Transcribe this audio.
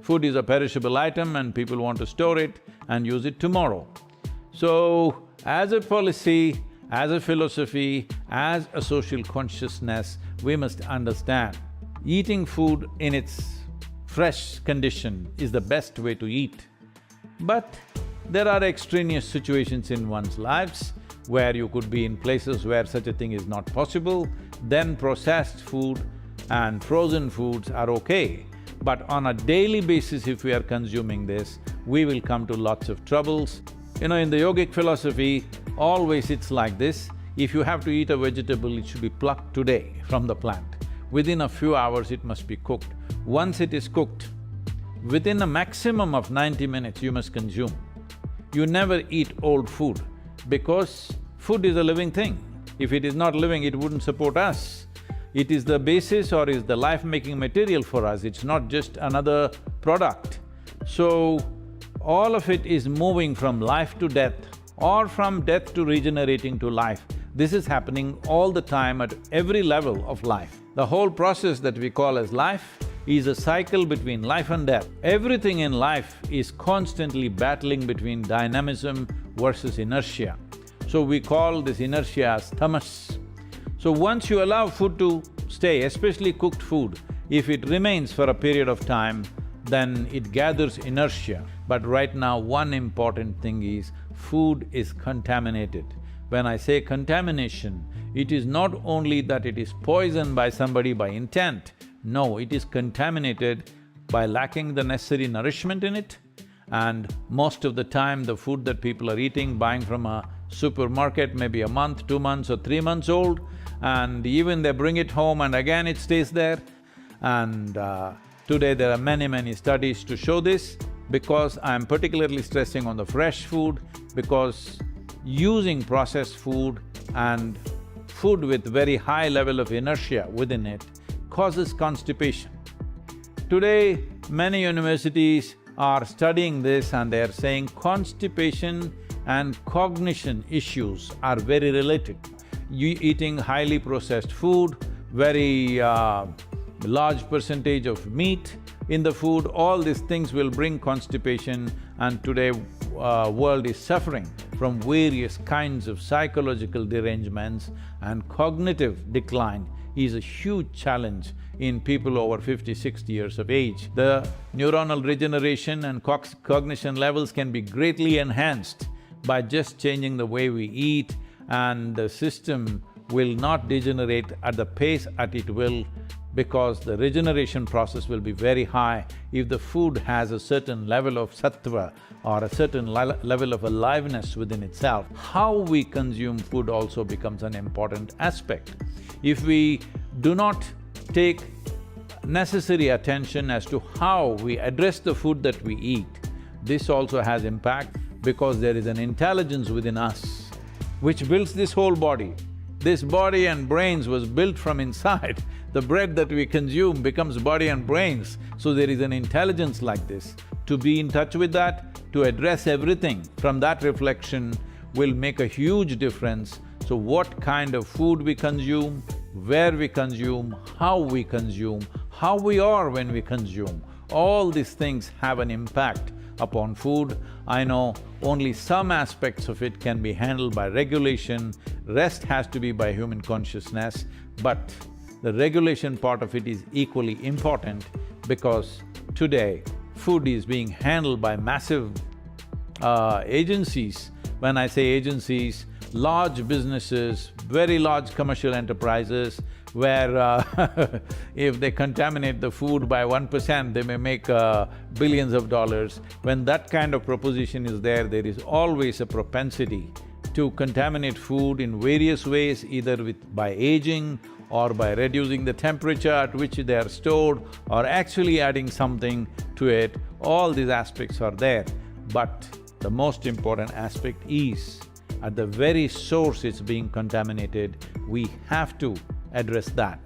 Food is a perishable item and people want to store it and use it tomorrow. So, as a policy, as a philosophy, as a social consciousness, we must understand eating food in its fresh condition is the best way to eat. But there are extraneous situations in one's lives where you could be in places where such a thing is not possible, then processed food and frozen foods are okay. But on a daily basis, if we are consuming this, we will come to lots of troubles. You know, in the yogic philosophy, always it's like this, if you have to eat a vegetable, it should be plucked today from the plant. Within a few hours, it must be cooked. Once it is cooked, within a maximum of 90 minutes, you must consume. You never eat old food because food is a living thing. If it is not living, it wouldn't support us. It is the basis or is the life-making material for us, it's not just another product. So, all of it is moving from life to death or from death to regenerating to life. This is happening all the time at every level of life. The whole process that we call as life is a cycle between life and death. Everything in life is constantly battling between dynamism versus inertia. So we call this inertia as tamas. So once you allow food to stay, especially cooked food, if it remains for a period of time, then it gathers inertia. But right now, one important thing is, food is contaminated. When I say contamination, it is not only that it is poisoned by somebody by intent, no, it is contaminated by lacking the necessary nourishment in it, and most of the time the food that people are eating, buying from a supermarket may be a month, 2 months or 3 months old, and even they bring it home and again it stays there. And today there are many studies to show this, because I'm particularly stressing on the fresh food, because using processed food and food with very high level of inertia within it causes constipation. Today, many universities are studying this and they are saying constipation and cognition issues are very related. You eating highly processed food, very large percentage of meat in the food, all these things will bring constipation, and today world is suffering from various kinds of psychological derangements, and cognitive decline is a huge challenge in people over 50, 60 years of age. The neuronal regeneration and cognition levels can be greatly enhanced by just changing the way we eat, and the system will not degenerate at the pace that it will, because the regeneration process will be very high if the food has a certain level of sattva or a certain level of aliveness within itself. How we consume food also becomes an important aspect. If we do not take necessary attention as to how we address the food that we eat, this also has impact, because there is an intelligence within us which builds this whole body. This body and brains was built from inside. The bread that we consume becomes body and brains, so there is an intelligence like this. To be in touch with that, to address everything from that reflection will make a huge difference. So what kind of food we consume, where we consume, how we are when we consume, all these things have an impact upon food. I know only some aspects of it can be handled by regulation, rest has to be by human consciousness, but the regulation part of it is equally important, because today food is being handled by massive agencies. When I say agencies, large businesses, very large commercial enterprises, where if they contaminate the food by 1%, they may make billions of dollars. When that kind of proposition is there is always a propensity to contaminate food in various ways, either by aging or by reducing the temperature at which they are stored, or actually adding something to it. All these aspects are there, but the most important aspect is, at the very source it's being contaminated, we have to address that.